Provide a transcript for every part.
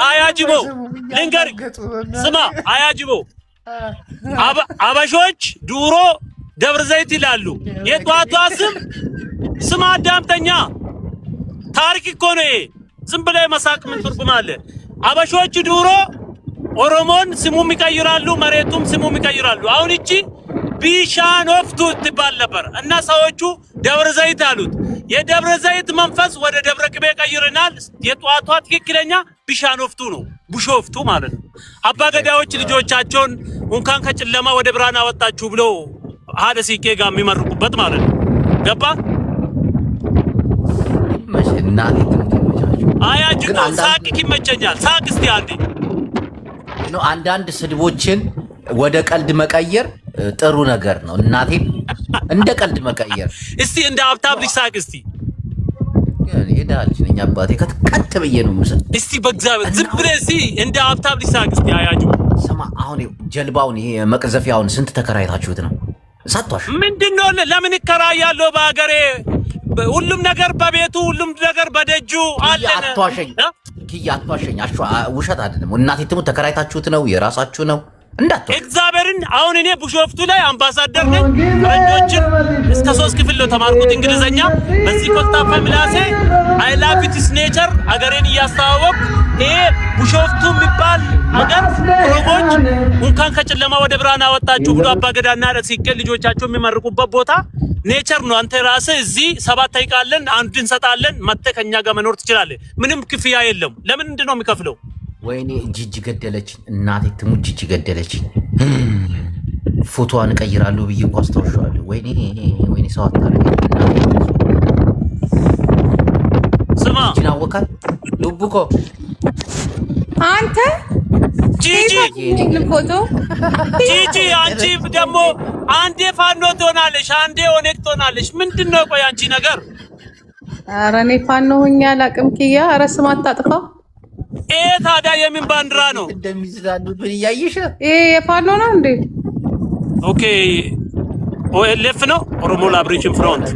አያጅቦ ልንገርህ ስማ አያጅቦ አበሾች ዱሮ ደብረ ዘይት ይላሉ የጧቷ ስም አዳምጠኛ ታሪክ እኮ ነው ዝም ብለህ መሳቅ ምን ትርጉም አለ አበሾች ዱሮ ኦሮሞን ስሙም ይቀይራሉ መሬቱም ስሙም ይቀይራሉ አሁን እቺ ቢሻኖፍቱ ትባል ነበር እና ሰዎቹ ደብረ ዘይት አሉት የደብረ ዘይት መንፈስ ወደ ደብረ ቅቤ ቀይረናል የጧቷ ትክክለኛ ቢሻኖፍቱ ነው ቡሾፍቱ ማለት ነው አባገዳዎች ልጆቻቸውን እንኳን ከጨለማ ወደ ብርሃን አወጣችሁ ብሎ ሀደ ሲቄ ጋር የሚመርቁበት ማለት ነው ገባ መሽና አያጅቦ ሳቅ ይመቸኛል ሳቅ እስቲ አንዴ ነው አንዳንድ ስድቦችን ወደ ቀልድ መቀየር ጥሩ ነገር ነው እናቴ እንደ ቀልድ መቀየር እስቲ እንደ ሀብታም ልጅ ሳቅ እስቲ ይዳልሽ ነኝ አባቴ ከትቀጥ በየ ነው ምስል እስቲ በእግዚአብሔር ዝም ብለህ እስቲ እንደ ሀብታም ልጅ ሳቅ እስቲ አያጅቦ ስማ አሁን ጀልባውን ይሄ መቅዘፊያውን ስንት ተከራይታችሁት ነው ሳቷሽ ምንድነው ለምን ይከራያለው በአገሬ ሁሉም ነገር በቤቱ ሁሉም ነገር በደጁ አለ አጥቷሸኝ አጥቷሸኝ ውሸት አይደለም እናቴ ትሙት ተከራይታችሁት ነው የራሳችሁ ነው እንዳት እግዚአብሔርን አሁን እኔ ቡሾፍቱ ላይ አምባሳደር ነኝ ፍሬንጆችን እስከ 3 ክፍል ነው ተማርኩት እንግሊዘኛ በዚህ ኮልታፋ ምላሴ አይ ላቭ ኢትስ ኔቸር አገሬን ያስተዋወቅ ይሄ ቡሾፍቱ የሚባል አገር ኦሮሞች እንኳን ከጨለማ ወደ ብርሃን አወጣችሁ ብሎ አባገዳና ረሲቄ ልጆቻቸው የሚመርቁበት ቦታ ኔቸር ነው አንተ ራስህ እዚህ 7 አይቃለን አንድ እንሰጣለን መተከኛ ጋር መኖር ትችላለህ ምንም ክፍያ የለም ለምን እንደው የሚከፍለው ወይኔ ጂጂ ገደለች እናቴ ትሙት ጂጂ ገደለች ፎቶዋን ቀይራለሁ ብዬ እኮ አስተውሻለሁ ወይኔ ሰው አታረግ ስማ ጂናወካል ሉቡኮ አንተ ጂጂ ፎቶ ጂጂ አንቺ ደግሞ አንዴ ፋኖ ትሆናለሽ አንዴ ኦኔክ ትሆናለሽ ምንድነው ቆይ አንቺ ነገር ኧረ እኔ ፋኖ ሆኜ አላቅም ኪያ ኧረ ስም አታጥፋ ታዲያ የምን ባንዲራ ነው እንደሚዝዳሉ ብያይሽ የፋኖ ነው እንዴ ኦኬ ኦኤልኤፍ ነው ኦሮሞ ላብሬሽን ፍሮንት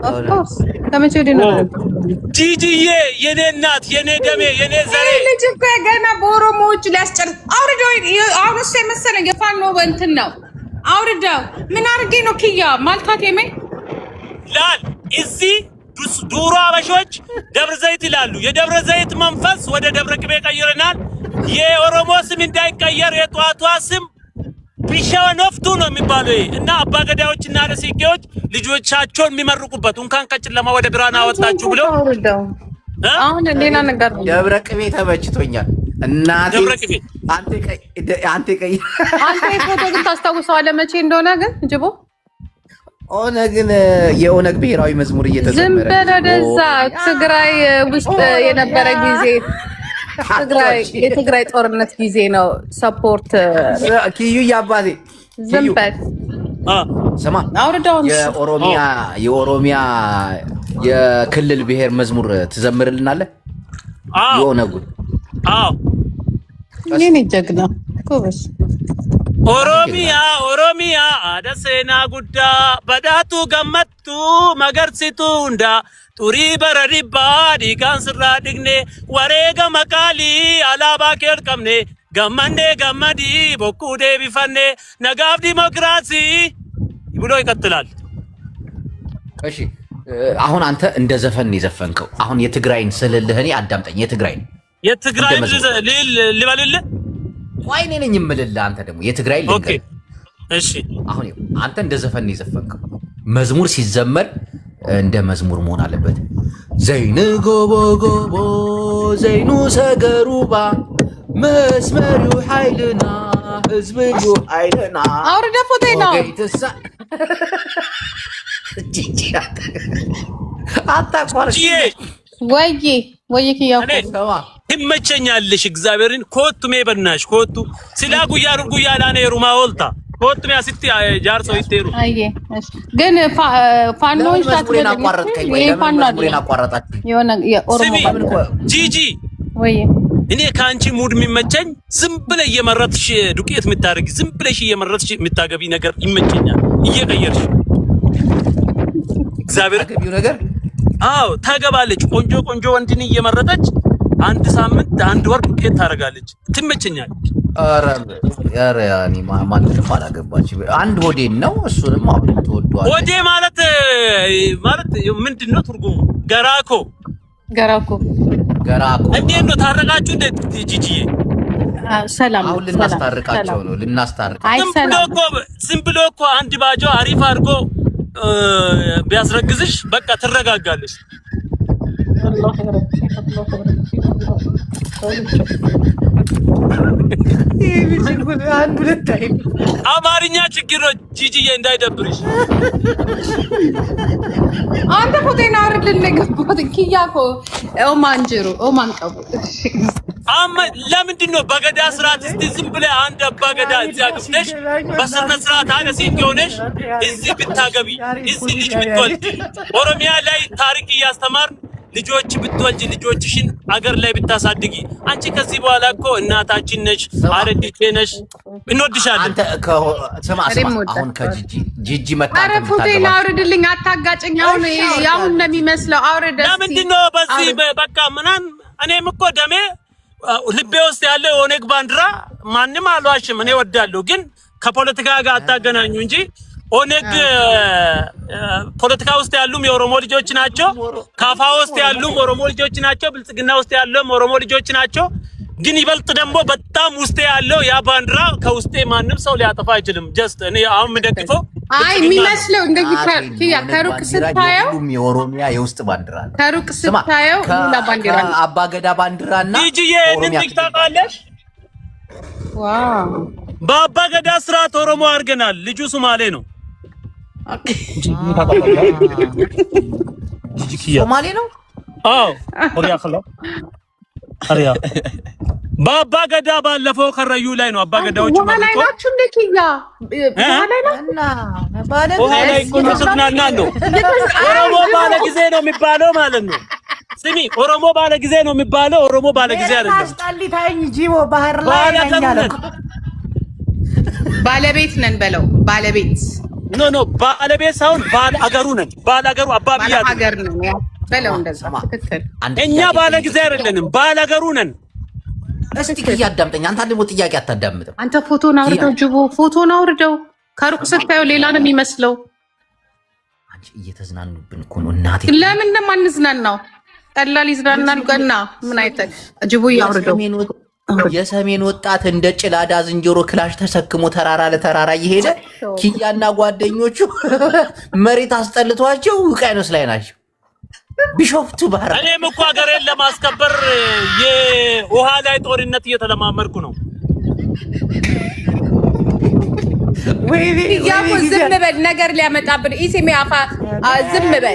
ኦፍ ኮርስ ከመቼ ወዲህ ነው ጂጂዬ የኔ እናት የኔ ደሜ የኔ ዘሬ ልጅ እኮ ገና በኦሮሞዎች ሊያስጨርስ አውርደው አሁን እሱ የመሰለኝ የፋኖ እንትን ነው አውርደው ምን አድርጌ ነው ኪያ ማልካት የምን ላል እዚህ ዱሮ አበሾች ደብረ ዘይት ይላሉ የደብረ ዘይት መንፈስ ወደ ደብረ ቅቤ ቀይረናል የኦሮሞ ስም እንዳይቀየር የጧቷ ስም ቢሻኖፍቱ ነው የሚባለው እና አባገዳዎችና ረሲቄዎች ልጆቻቸውን የሚመርቁበት እንኳን ከጨለማ ወደ ብርሃን አወጣችሁ ብለው አሁን ሌላ ነገር ደብረ ቅቤ ተመችቶኛል እናቴ ደብረ ቅቤ አንተ ፎቶ ግን ታስታውሰዋለህ መቼ እንደሆነ ግን ጅቦ ኦነግን የኦነግ ብሔራዊ መዝሙር እየተዘመረ ዝም በለደዛ ትግራይ ውስጥ የነበረ ጊዜ የትግራይ ጦርነት ጊዜ ነው ሰፖርት ኪዩ ያባቴ ዝም በል ስማ አውርደው የኦሮሚያ የክልል ብሔር መዝሙር ትዘምርልናለህ የኦነጉ አዎ የኔ ጀግና ኮበስ ኦሮሚያ አደሴና ጉዳ በዳቱ ገመቱ መገርሲቱ እንዳ ጡሪ በረሪባ ዲጋን ስራ ድግኔ ወሬገ መቃሊ አላባ ኬል ቀምኔ ገመንዴ ገመዲ ቦኩ ዴቢፈኔ ነጋፍ ዲሞክራሲ ብሎ ይቀጥላል እሺ አሁን አንተ እንደ ዘፈን የዘፈንከው አሁን የትግራይን ስልልህኔ አዳምጠኝ የትግራይን ልበልልህ ዋይኔ ነኝ የምልልህ አንተ ደግሞ የትግራይ ልንገር ኦኬ እሺ አሁን አንተ እንደ ዘፈን የዘፈንከው መዝሙር ሲዘመር እንደ መዝሙር መሆን አለበት ዘይን ጎቦ ጎቦ ዘይኑ ሰገሩባ መስመሩ ኃይልና ህዝብዩ ኃይልና አውርደ ፎቶ ነው አታቋርጪ ወይ ኪያው ይመቸኛልሽ እግዚአብሔርን ኮቱሜ በናሽ ኮቱ ስላ ጉያ ላኔ ሩማ ወልታ ኮቱሜ አስቲ ጃርሶ ይቴሩ አየ ግን ፋኖች ታጥበን አቋረጥከኝ ወይ ለምን አቋረጣችሁ የሆነ የኦሮሞ ጂጂ ወይ እኔ ካንቺ ሙድ የሚመቸኝ ዝም ብለሽ እየመረጥሽ ዱቄት የምታደርጊ ዝም ብለሽ እየመረጥሽ የምታገቢ ነገር ይመቸኛል እየቀየርሽ እግዚአብሔር ገቢው ነገር አዎ ታገባለች ቆንጆ ወንድን እየመረጠች አንድ ሳምንት አንድ ወር ዱቄት ታደርጋለች። ትመቸኛለች። ኧረ ያኔ ማንንም አላገባች። አንድ ሆዴን ነው እሱንም አሁን ትወደዋለች። ሆዴ ማለት ምንድነው ትርጉሙ? ገራኮ እንዴት ነው ታረቃችሁ? እንዴት ጂጂዬ? ሰላም አሁን ልናስታርቃቸው ነው። ዝም ብሎ እኮ አንድ ባጆ አሪፍ አድርጎ ቢያስረግዝሽ በቃ ትረጋጋለሽ። አማርኛ ችግር ነው ጂጂዬ፣ እንዳይደብርሽ። አንተ ፎቴና አርድል ነገባት ኪያኮ ኦማንጅሩ ኦማንቀቡ ለምንድን ነው በገዳ ስርዓት እስቲ ዝም ብለህ አንድ አባ ገዳ እዚህ አግብተሽ በስነ ስርዓት አነሲት የሆነሽ እዚህ ብታገቢ እዚህ ልጅ ብትወልድ ኦሮሚያ ላይ ታሪክ እያስተማር ልጆች ብትወልጂ ልጆችሽን አገር ላይ ብታሳድጊ አንቺ ከዚህ በኋላ እኮ እናታችን ነሽ፣ አረዲቴ ነሽ፣ እንወድሻለን። አንተ ስማ አሁን ከጂጂ መጣ አረ ፎቴና አውርድልኝ፣ አታጋጭኝ። አሁን ያው እንደሚመስለው አውርድ። ለምንድን ነው በዚህ በቃ ምናምን እኔም እኮ ደሜ ልቤ ውስጥ ያለ ኦነግ ባንዲራ ማንም አልዋሽም፣ እኔ ወዳለሁ። ግን ከፖለቲካ ጋር አታገናኙ እንጂ ኦነግ ፖለቲካ ውስጥ ያሉም የኦሮሞ ልጆች ናቸው፣ ካፋ ውስጥ ያሉም ኦሮሞ ልጆች ናቸው፣ ብልጽግና ውስጥ ያሉም ኦሮሞ ልጆች ናቸው። ግን ይበልጥ ደግሞ በጣም ውስጥ ያለው ያ ባንዲራ ከውስጤ ማንም ሰው ሊያጠፋ አይችልም። ጀስት እኔ አሁን የምደግፈው የሚመስለው እንደዚህ ከሩቅ ስታየው የኦሮሚያ የውስጥ ባንዲራ ነው። ከሩቅ ስታየው ባንዲራ ነው። አባገዳ ባንዲራና ጂጂዬ እንዴት ታውቃለሽ? ዋው በአባገዳ ስርዓት ኦሮሞ አድርገናል። ልጁ ሶማሌ ነው። ሶማሌ ነው። አዎ ኦሪያ ከለው አሪያ በአባገዳ ባለፈው ከረዩ ላይ ነው። አባገዳዎች ማለት ነው። ናችሁ እንደ ኪያ ላይ ኮንሰናና ነው። ኦሮሞ ባለ ጊዜ ነው የሚባለው ማለት ነው። ስሚ ኦሮሞ ባለ ጊዜ ነው የሚባለው። ኦሮሞ ባለ ጊዜ አይደለም። አስጣሊታኝ ጂቦ ባህር ላይ ነኝ። ባለቤት ነን በለው። ባለቤት ኖ ባለቤት ሳይሆን ባለ አገሩ ነን። ባለ አገሩ አባብያ ሀገር ነው በለው። እንደዛ ትክክል። እኛ ባለ ጊዜ አይደለንም፣ ባለ አገሩ ነን። እስቲ እያዳምጠኝ። አንተ ደግሞ ጥያቄ አታዳምጥም። አንተ ፎቶን አውርደው ጅቦ፣ ፎቶን አውርደው። ከሩቅ ስታየው ሌላ ነው የሚመስለው። አንቺ እየተዝናኑብን እኮ ነው እናቴ። ለምን እንደማንዝናናው ቀላል ይዝናናል። ገና ምን አይተህ ጅቦ ያውርደው። የሰሜን ወጣት እንደ ጭላዳ ዝንጀሮ ክላሽ ተሸክሞ ተራራ ለተራራ እየሄደ ኪያና ጓደኞቹ መሬት አስጠልቷቸው ውቅያኖስ ላይ ናቸው። ቢሾፍቱ ባህር እኔም እኮ ሀገሬን ለማስከበር የውሃ ላይ ጦርነት እየተለማመድኩ ነው። ያው ዝም በል ነገር ሊያመጣብን ኢሲሜ አፋ ዝም በል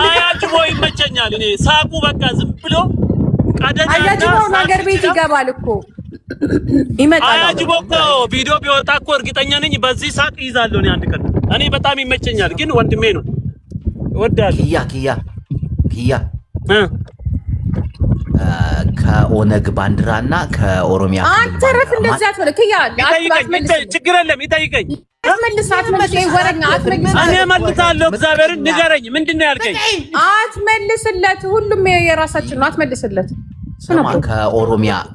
አያጅቦ ይመቸኛል። እኔ ሳቁ በቃ ዝም ብሎ ቀደኛ አያጅቦ ነገር ቤት ይገባል እኮ ይመጣል። አያጅቦ እኮ ቪዲዮ ቢወጣ እኮ እርግጠኛ ነኝ በዚህ ሳቅ ይዛለሁ። እኔ አንድ ቀን እኔ በጣም ይመቸኛል። ግን ወንድሜ ነው ወዳል ኪያ ከኦነግ ባንዲራና ከኦሮሚያ አንተ ረፍ እንደዛ አትበል። ኪያ ችግር የለም ይጠይቀኝ። አትመልስ ወረኛ አትመልስ። እኔ እመልሳለሁ። እግዚአብሔርን ንገረኝ፣ ምንድን ነው ያልከኝ? አትመልስለት። ሁሉም የራሳችን ነው። አትመልስለት። ስማ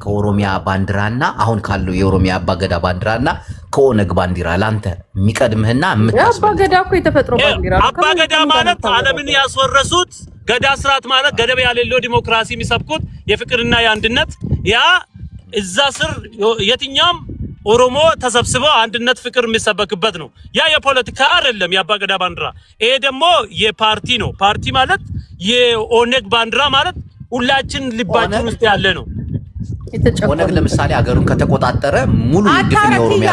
ከኦሮሚያ ባንዲራና አሁን ካለው የኦሮሚያ አባገዳ ባንዲራና ከኦነግ ባንዲራ ላንተ የሚቀድምህና አባገዳ እኮ የተፈጥሮ ባንዲራ ነው። አባገዳ ማለት ዓለምን ያስወረሱት ገዳ ስርዓት ማለት ገደብ ያሌለው ዲሞክራሲ የሚሰብኩት የፍቅርና የአንድነት ያ እዛ ስር የትኛውም ኦሮሞ ተሰብስበው አንድነት ፍቅር የሚሰበክበት ነው። ያ የፖለቲካ አይደለም የአባገዳ ባንዲራ። ይሄ ደግሞ የፓርቲ ነው። ፓርቲ ማለት የኦነግ ባንዲራ ማለት ሁላችን ልባችን ውስጥ ያለ ነው። ኦነግ ለምሳሌ ሀገሩን ከተቆጣጠረ ሙሉ ድፍን የኦሮሚያ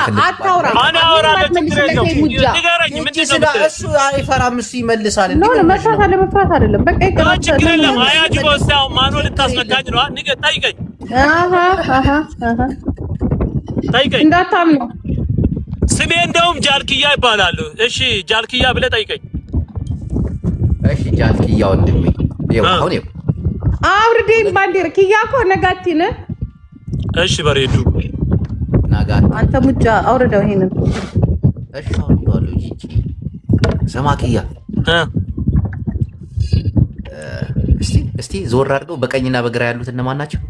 ክልል እሱ አይፈራም፣ እሱ ይመልሳል። መፍራት አለመፍራት አይደለም። በቃ ችግር የለም። አያጅቦ እስካሁን ማኖ ልታስነካኝ ነው። ጠይቀኝ ጠይቀኝ። እንዳታምኑ ስሜ እንደውም ጃልክያ ይባላል። እሺ ጃልክያ ብለህ ጠይቀኝ። እሺ ጃልክያ ወንድሜ አሁን አውርዴን ባንዲራ ኪያ እኮ ነጋቲን። እሺ በሬዱ ነጋቲ አንተ ሙጃ አውርደው ይሄንን። እሺ አውርደዋለሁ። ጂጂ ስማ ኪያ እስቲ እስቲ ዞር አድርገው በቀኝና በግራ ያሉት እነማን ናቸው?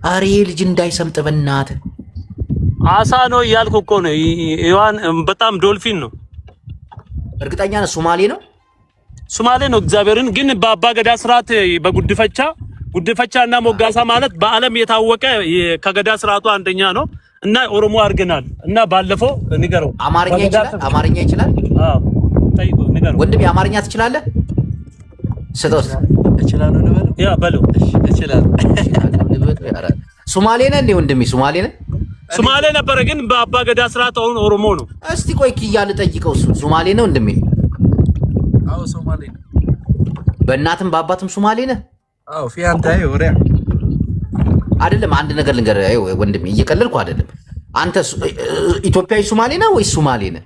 አሬ ልጅ እንዳይሰምጥ በእናትህ አሳ ነው እያልኩ እኮ ነው። ይዋን በጣም ዶልፊን ነው። እርግጠኛ ነህ ሶማሌ ነው? ሶማሌ ነው። እግዚአብሔርን ግን በአባ ገዳ ስርዓት ጉድፈቻና ሞጋሳ ማለት በዓለም የታወቀ ከገዳ ስርዓቱ አንደኛ ነው እና ኦሮሞ አድርገናል እና ባለፈው ንገረው። አማርኛ ይችላል? አዎ ጠይቆ ንገረው። ወንድሜ አማርኛ ትችላለህ? ስጦስ እችላለሁ ነው በለው። ያ በለው እችላለሁ። ሶማሌ ነህ እንዴ ወንድሜ? ሶማሌ ነህ? ሶማሌ ነበረ ግን በአባ ገዳ ስርዓት አሁን ኦሮሞ ነው። እስቲ ቆይ ኪያ ልጠይቀው። እሱ ሶማሌ ነው ወንድሜ? አዎ ሶማሌ ነው። በእናትም በአባትም ሶማሌ ነህ? አዎ ፊያንታይ ወሬ አይደለም። አንድ ነገር ልንገርህ ወንድሜ፣ እየቀለልኩ አይደለም። አንተ ኢትዮጵያዊ ሶማሌ ነህ ወይስ ሶማሌ ነህ?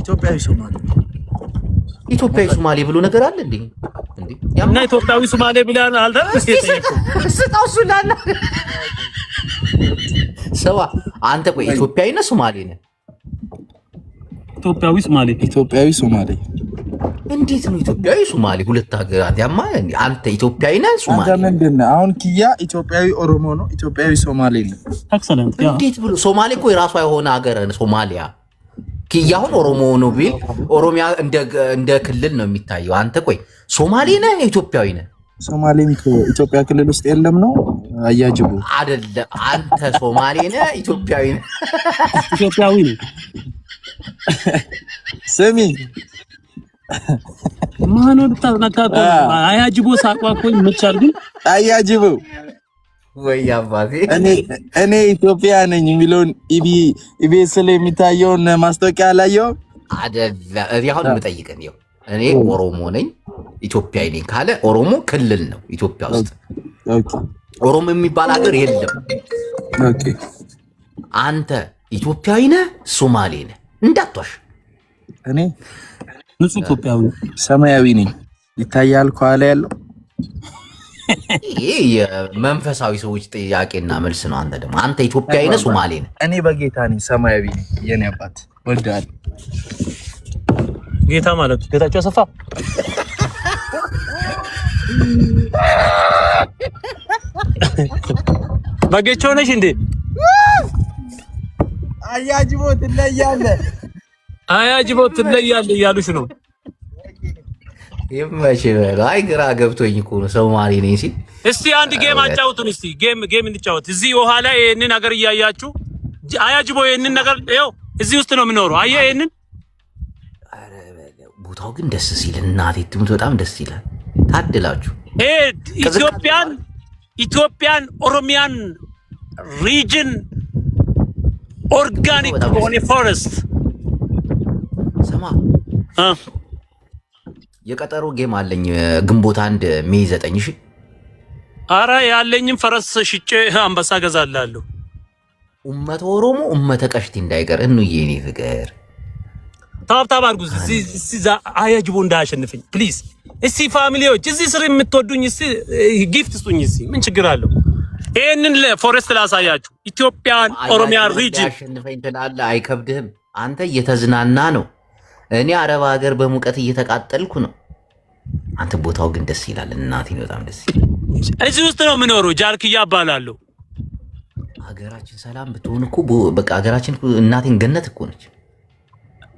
ኢትዮጵያዊ ሶማሌ። ኢትዮጵያዊ ሶማሌ ብሎ ነገር አለ እንዴ? እና ኢትዮጵያዊ ሶማሌ ብለህ አልተረስ ስጣውሱላና ሰዋ አንተ ቆይ ኢትዮጵያዊ ነህ ሶማሌ ነህ? ኢትዮጵያዊ ሶማሌ። እንዴት ነው ኢትዮጵያዊ ሶማሌ? ሁለት ሀገራት ያማ። አንተ ኢትዮጵያዊ ነህ ሶማሌ? አንተ ምንድነው አሁን? ኪያ ኢትዮጵያዊ ኦሮሞ ነው፣ ኢትዮጵያዊ ሶማሌ ነው። ኤክሰለንት። እንዴት ብሎ ሶማሌ እኮ የራሷ የሆነ ሀገር ሶማሊያ። ኪያ አሁን ኦሮሞ ነው ቢል ኦሮሚያ እንደ ክልል ነው የሚታየው። አንተ ቆይ ሶማሌ ነህ ኢትዮጵያዊ ነህ? ሶማሌ ኢትዮጵያ ክልል ውስጥ የለም ነው አያጅቡ አይደለ? አንተ ሶማሌ ነህ ኢትዮጵያዊ ነህ? ኢትዮጵያዊ ነህ። ስሚ ማን ወጣ አያጅቦ ሳቋቆኝ መቻል ግን አያጅቡ ወይ አባቴ እኔ ኢትዮጵያ ነኝ የሚለውን ኢቢኤስ ላይ የሚታየውን ማስታወቂያ አላየው አይደለ? አሁን የምጠይቀን ይኸው እኔ ኦሮሞ ነኝ ኢትዮጵያዊ ነኝ ካለ ኦሮሞ ክልል ነው ኢትዮጵያ ውስጥ። ኦኬ ኦሮሞ የሚባል ሀገር የለም። ኦኬ አንተ ኢትዮጵያዊ ነህ ሶማሌ ነህ? እንዳትዋሽ። እኔ ንጹህ ኢትዮጵያዊ ሰማያዊ ነኝ። ይታያል ከኋላ ያለው ይሄ የመንፈሳዊ ሰዎች ጥያቄና መልስ ነው። አንተ ደግሞ አንተ ኢትዮጵያዊ ነህ ሶማሌ ነህ? እኔ በጌታ ነኝ ሰማያዊ ነኝ። የኔ አባት ወልደሃል። ጌታ ማለት ጌታቸው አሰፋ በጌቾ ነሽ እንዴ? አያጅቦ ትለያለህ፣ አያጅቦ ትለያለህ እያሉሽ ነው። ይመች በለው። አይ ግራ ገብቶኝ እኮ ነው ሶማሌ ነኝ ሲል። እስቲ አንድ ጌም አጫውቱን። እስቲ ጌም እንጫወት። እዚህ ውሃ ላይ ይሄንን ነገር እያያችሁ አያጅቦ ይሄንን ነገር ይኸው እዚህ ውስጥ ነው የሚኖረው። አየህ ይሄንን ቦታው ግን ደስ ሲል እናቴ ትሙት በጣም ደስ ይላል። ታድላችሁ። ኢትዮጵያን ኦሮሚያን ሪጅን ኦርጋኒክ ሆነ ፎረስት ሰማ የቀጠሮ ጌም አለኝ ግንቦት 1 ሜይ 9 እሺ። አረ ያለኝም ፈረስ ሽጬ አንበሳ ገዛላለሁ። ኡመተ ኦሮሞ ኡመተ ቀሽቲ እንዳይቀር እንዬ እኔ ፍቅር ታብታብ አድርጉ። እዚህ አያጅቦ እንዳያሸንፈኝ ፕሊዝ። እስቲ ፋሚሊዎች እዚህ ስር የምትወዱኝ እስቲ ጊፍት ስጡኝ። እስቲ ምን ችግር አለው? ይሄንን ለፎሬስት ላሳያችሁ። ኢትዮጵያን ኦሮሚያ ሪጅን ያሸንፈኝ ትላለህ። አይከብድህም። አንተ እየተዝናና ነው። እኔ አረብ ሀገር በሙቀት እየተቃጠልኩ ነው። አንተ ቦታው ግን ደስ ይላል። እናቴን በጣም ደስ ይላል። እዚህ ውስጥ ነው የምኖረው። ጃልክያ እባላለሁ። ሀገራችን ሰላም ብትሆን እኮ በቃ ሀገራችን እናቴን ገነት እኮ ነች።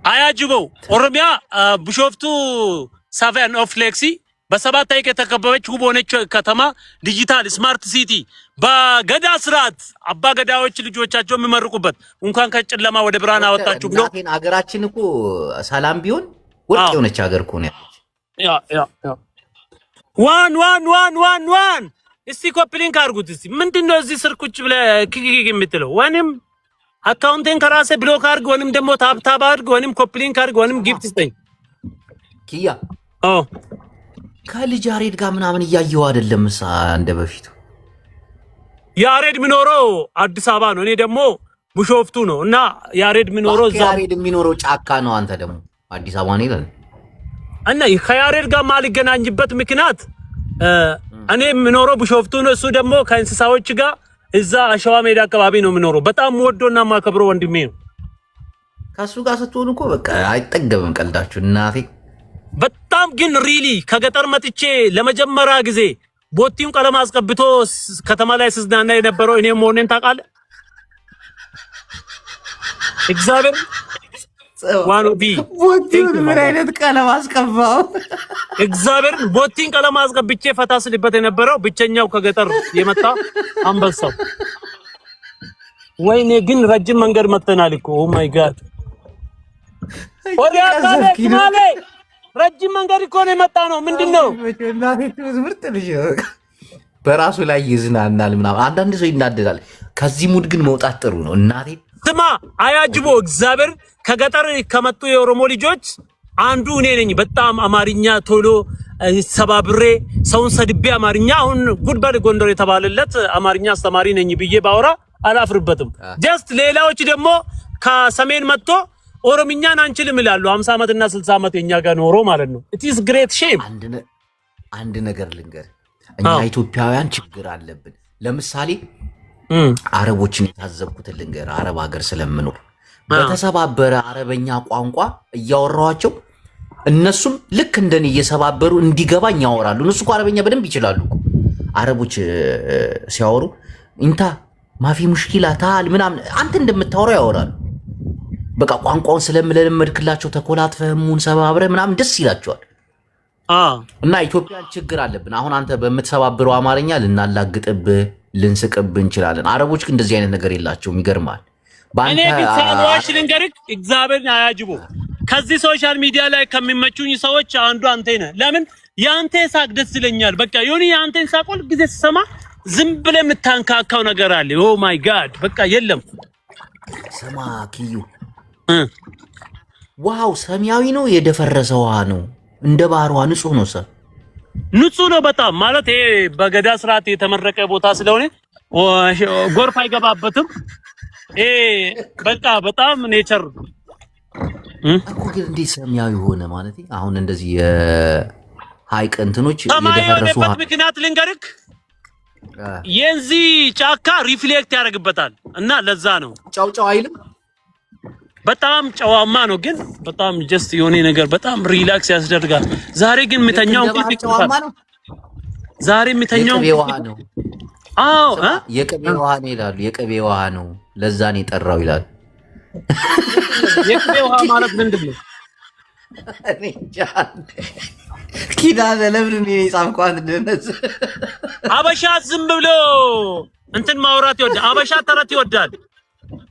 አያጅበው ኦሮሚያ ቢሾፍቱ ሳቨን ኦፍ ሌክሲ በሰባት ሐይቅ የተከበበች ውብ ሆነች ከተማ ዲጂታል ስማርት ሲቲ በገዳ ስርዓት አባ ገዳዎች ልጆቻቸው የሚመርቁበት እንኳን ከጨለማ ወደ ብርሃን አወጣችሁ ብሎ እናቴን ሀገራችን እኮ ሰላም ቢሆን ወርቅ የሆነች ሀገር እኮ ነው ያለች። ዋን እስቲ ኮፕሊንክ አድርጉት። እስቲ ምንድነው እዚህ ስር ቁጭ ብለህ ኪኪኪ የምትለው? ወንም አካውንቴን ከራሴ ብሎክ አድርግ፣ ወንም ደግሞ ታብታብ አድርግ፣ ወንም ኮፕሊንክ አድርግ፣ ወንም ጊፍት ስጠኝ። ኪያ ከልጅ ያሬድ ጋር ምናምን እያየው አይደለም እንደ በፊቱ። ያሬድ የሚኖረው አዲስ አበባ ነው፣ እኔ ደግሞ ቢሾፍቱ ነው። እና ያሬድ የሚኖረው እዛ። ያሬድ የሚኖረው ጫካ ነው፣ አንተ ደግሞ አዲስ አበባ ነው ይላል። እና ከያሬድ ጋር ማልገናኝበት ምክንያት እኔ የምኖረው ቢሾፍቱ ነው፣ እሱ ደግሞ ከእንስሳዎች ጋር እዛ አሸዋ ሜዳ አካባቢ ነው የምኖረው። በጣም ወዶና ማከብረው ወንድሜ ነው። ከሱ ጋር ስትሆኑ እኮ በቃ አይጠገብም ቀልዳችሁ እናቴ። በጣም ግን ሪሊ ከገጠር መጥቼ ለመጀመሪያ ጊዜ ቦቲውን ቀለም አስቀብቶ ከተማ ላይ ስዝናና የነበረው እኔ መሆኔን ታውቃለህ? እግዚአብሔር ዋኑ ቢ ቦቲውን ምን አይነት ቀለም አስቀባው? እግዚአብሔር ቦቲን ቀለም አስቀብቼ ፈታ ስልበት የነበረው ብቸኛው ከገጠር የመጣ አንበሳው። ወይኔ ግን ረጅም መንገድ መጥተናል እኮ ኦ ማይ ጋድ ወዲያ ካለ ረጅም መንገድ እኮ ነው የመጣ ነው። ምንድነው ምርጥ ልጅ በራሱ ላይ ይዝናናል ምናምን። አንዳንድ ሰው ይናደዳል። ከዚህ ሙድ ግን መውጣት ጥሩ ነው። እናቴ ስማ አያጅቦ እግዚአብሔር ከገጠር ከመጡ የኦሮሞ ልጆች አንዱ እኔ ነኝ። በጣም አማርኛ ቶሎ ሰባብሬ ሰውን ሰድቤ አማርኛ አሁን ጉድባድ ጎንደር የተባለለት አማርኛ አስተማሪ ነኝ ብዬ ባወራ አላፍርበትም። ጀስት ሌላዎች ደግሞ ከሰሜን መጥቶ ኦሮምኛን አንችልም ይላሉ። 50 ዓመት እና 60 ዓመት የኛ ጋር ኖሮ ማለት ነው። it is great shame። አንድ ነገር ልንገር፣ እኛ ኢትዮጵያውያን ችግር አለብን። ለምሳሌ አረቦችን የታዘብኩት ልንገር፣ አረብ ሀገር ስለምኖር በተሰባበረ አረበኛ ቋንቋ እያወራኋቸው እነሱም ልክ እንደኔ እየሰባበሩ እንዲገባኝ ያወራሉ። እነሱ እኮ አረበኛ በደንብ ይችላሉ። አረቦች ሲያወሩ እንታ ማፊ ሙሽኪላ ታል ምናምን አንተ እንደምታወራው ያወራሉ። በቃ ቋንቋውን ስለምለመድክላቸው ተኮላትፈሙን ሰባብረ ምናምን ደስ ይላቸዋል። እና ኢትዮጵያን ችግር አለብን። አሁን አንተ በምትሰባብረው አማርኛ ልናላግጥብህ ልንስቅብህ እንችላለን። አረቦች ግን እንደዚህ አይነት ነገር የላቸውም። ይገርማል። እኔ ቢሳዋሽ ልንገርክ እግዚአብሔርን አያጅቦ ከዚህ ሶሻል ሚዲያ ላይ ከሚመቹኝ ሰዎች አንዱ አንተ ነህ። ለምን ያንተ ሳቅ ደስ ይለኛል። በቃ የሆነ ያንተን ሳቅ ሁሉ ጊዜ ስሰማ ዝም ብለህ የምታንካካው ነገር አለ። ኦ ማይ ጋድ በቃ የለም። ስማ ኪዩ ውሃው ሰማያዊ ነው የደፈረሰ ውሃ ነው? እንደ ባህር ውሃ ንጹህ ነው? ሰ ንጹህ ነው በጣም ማለት ይሄ በገዳ ስርዓት የተመረቀ ቦታ ስለሆነ ጎርፍ አይገባበትም። በቃ በጣም ኔቸር እኮ ግን እንዴት ሰማያዊ ሆነ ማለት? አሁን እንደዚህ የሀይቅ እንትኖች የደፈረሱ ውሃ ምክንያት ልንገርክ፣ የዚህ ጫካ ሪፍሌክት ያደርግበታል እና ለዛ ነው። ጫው አይልም። በጣም ጨዋማ ነው ግን በጣም ጀስት የሆነ ነገር በጣም ሪላክስ ያስደርጋል። ዛሬ ግን የሚተኛው ጨዋማ ነው። ዛሬ የሚተኛው ውሃ ነው። አዎ የቅቤ ውሃ ነው ይላሉ። የቅቤ ውሃ ነው ለዛ ነው የጠራው ይላሉ። የቅቤ ውሃ ማለት ምንድን ነው? እኔ ኪዳነ ለምን ነው የጻፍኳት እንደነዚህ አበሻ ዝም ብሎ እንትን ማውራት ይወዳል። አበሻ ተረት ይወዳል።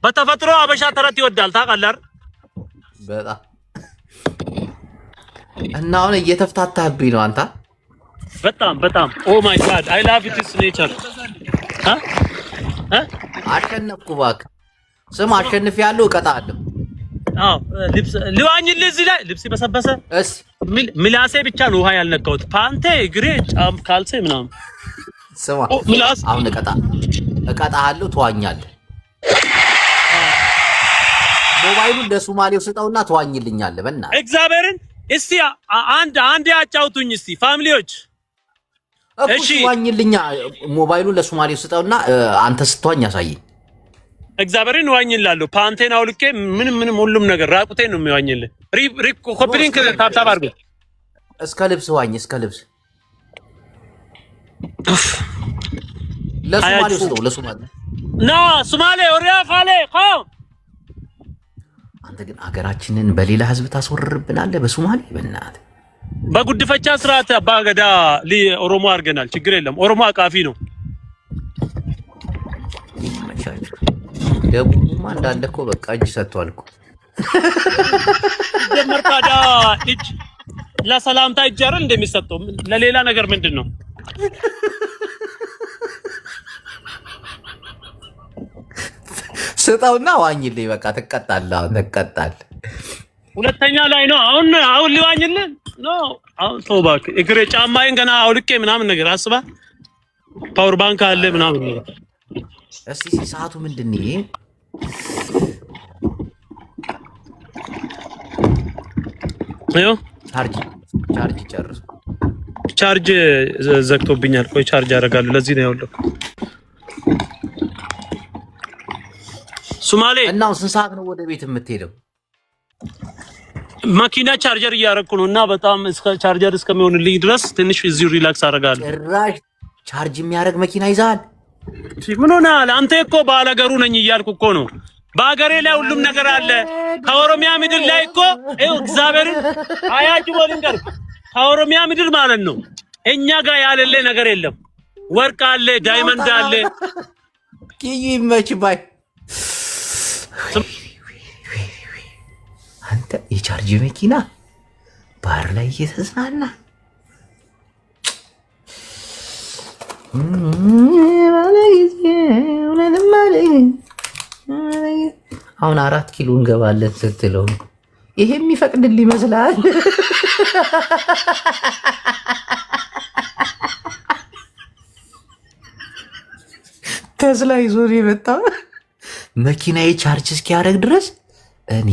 በተፈጥሮ አበሻ ተረት ይወዳል። ታውቃለህ በጣም እና አሁን እየተፍታታብኝ ነው አንተ በጣም ኦ ማይ ጋድ አይ ላቭ ኢትስ ኔቸር አሸነፍኩ እባክህ ስም አሸንፍ ያለው እቀጣለሁ። ልብስ ልዋኝልህ እዚህ ላይ ልብስ በሰበሰ ምላሴ ብቻ ነው ውሃ ያልነካሁት። ፓንቴ እግሬ ጫም ካልሴ ምናምን ስማ አሁን እቀጣለሁ ትዋኛለህ። ሞባይሉን ለሱማሌው ስጠውና ተዋኝልኛለህ በእናትህ እግዚአብሔርን። እስቲ አንድ ያጫውቱኝ እስቲ ፋሚሊዎች። እሺ ተዋኝልኛ። ሞባይሉን ለሱማሌው ስጠውና አንተ ስትዋኝ ያሳየኝ። እግዚአብሔርን ዋኝላለሁ። ፓንቴን አውልቄ ምንም ሁሉም ነገር ራቁቴን ነው የሚዋኝልህ። ኮፒሊንክ ታብታብ አድርጎ እስከ ልብስ ዋኝ እስከ ልብስ ለሱማሌው ስጠው ለሱማሌው ና ሱማሌ ወሪያ ፋሌ ቆም። አንተ ግን አገራችንን በሌላ ህዝብ ታስወርርብናለህ በሱማሌ በእናትህ። በጉድፈቻ ስርዓት አባገዳ ኦሮሞ አድርገናል። ችግር የለም ኦሮሞ አቃፊ ነው። ደቡብማ እንዳለ እኮ በቃ እጅ ሰጥቷል እኮ ደመርካዳ እጅ ለሰላምታ እጅ አይደል እንደሚሰጠው ለሌላ ነገር ምንድን ነው? ስጠውና ዋኝልኝ በቃ ትቀጣለህ። አሁን ትቀጣለህ። ሁለተኛ ላይ ነው አሁን ሊዋኝልህ ነው። አሁን ተው እባክህ እግሬ ጫማዬን ገና አውልቄ ምናምን ነገር አስባ ፓወር ባንክ አለ ምናምን ነገር። እስቲ ሰዓቱ ምንድን ነው? አዮ ቻርጅ ጨርሱ። ቻርጅ ዘግቶብኛል። ቆይ ቻርጅ አደርጋለሁ። ለዚህ ነው ያለው። ሱማሌ እና ስንት ሰዓት ነው ወደ ቤት የምትሄደው? መኪና ቻርጀር እያደረኩ ነው እና በጣም እስከ ቻርጀር እስከሚሆንልኝ ድረስ ትንሽ እዚሁ ሪላክስ አደርጋለሁ። ጭራሽ ቻርጅ የሚያደርግ መኪና ይዛል። ምን ሆነሃል አንተ? እኮ ባለሀገሩ ነኝ እያልኩ እኮ ነው። በሀገሬ ላይ ሁሉም ነገር አለ። ከኦሮሚያ ምድር ላይ እኮ ይኸው እግዚአብሔርን አያጅ ወልንገር ከኦሮሚያ ምድር ማለት ነው እኛ ጋር ያለለ ነገር የለም። ወርቅ አለ፣ ዳይመንድ አለ። ኪዩ ይመች ባይ አንተ የቻርጅ መኪና ባህር ላይ እየተዝናና አሁን 4 ኪሎ እንገባለን ስትለው ይሄ የሚፈቅድል ይመስላል። ተስላ ይዞ የመጣ መኪናዬ ቻርጅ እስኪያደርግ ድረስ እኔ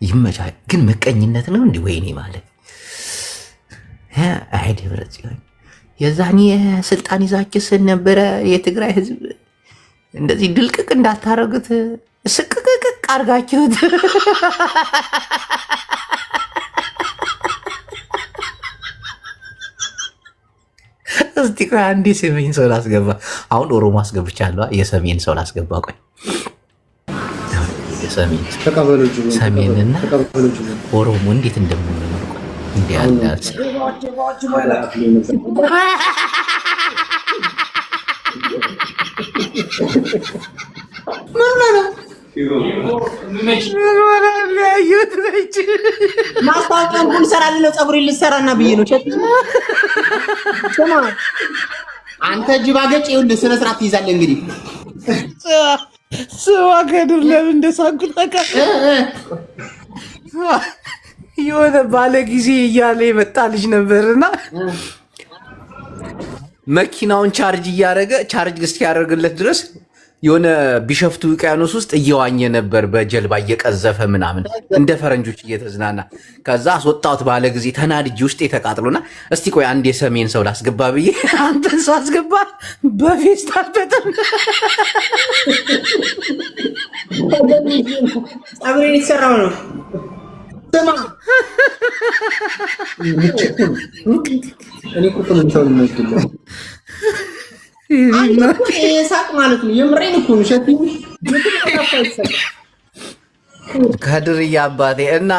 ይመቻል። ግን ምቀኝነት ነው እንዲህ ወይኔ ማለት አይ ደብረ ጽዮን የዛኔ ስልጣን ይዛችሁ ነበረ የትግራይ ህዝብ እንደዚህ ድልቅቅ እንዳታረጉት ስቅቅቅ አርጋችሁት። እስቲ ቆይ አንዴ ሰሜን ሰው ላስገባ። አሁን ኦሮሞ አስገብቻለሁ። የሰሜን ሰው ላስገባ። ቆይ ሰሜንና ኦሮሞ እንዴት እንደምንኖር እንዴ ያለ ማስታወቂያን ሁሉ ሰራልኝ ነው ፀጉሬ ልሰራና ብዬ ነው። አንተ ጅባ ገጭ ይኸውልህ ስነ ስርዓት ትይዛለህ። እንግዲህ ስማ ከድር ለምን እንደሳቁ ታውቃለህ? የሆነ ባለ ጊዜ እያለ የመጣ ልጅ ነበርና መኪናውን ቻርጅ እያደረገ ቻርጅ እስኪያደርግለት ድረስ የሆነ ቢሸፍቱ ውቅያኖስ ውስጥ እየዋኘ ነበር በጀልባ እየቀዘፈ ምናምን እንደ ፈረንጆች እየተዝናና። ከዛ አስወጣሁት ባለ ጊዜ ተናድጄ ውስጥ ተቃጥሎና እስቲ ቆይ አንድ የሰሜን ሰው ላስገባ ብዬ አንተን ሰው አስገባ በፌስታል በጣም ፀጉሬ የተሰራው ነው። ስማ እኔ እኮ ነው ሰው ነው ሳቅ ማለት ነው። የምሬን እኮ ነው። ሸቲ ከድርያ አባቴ እና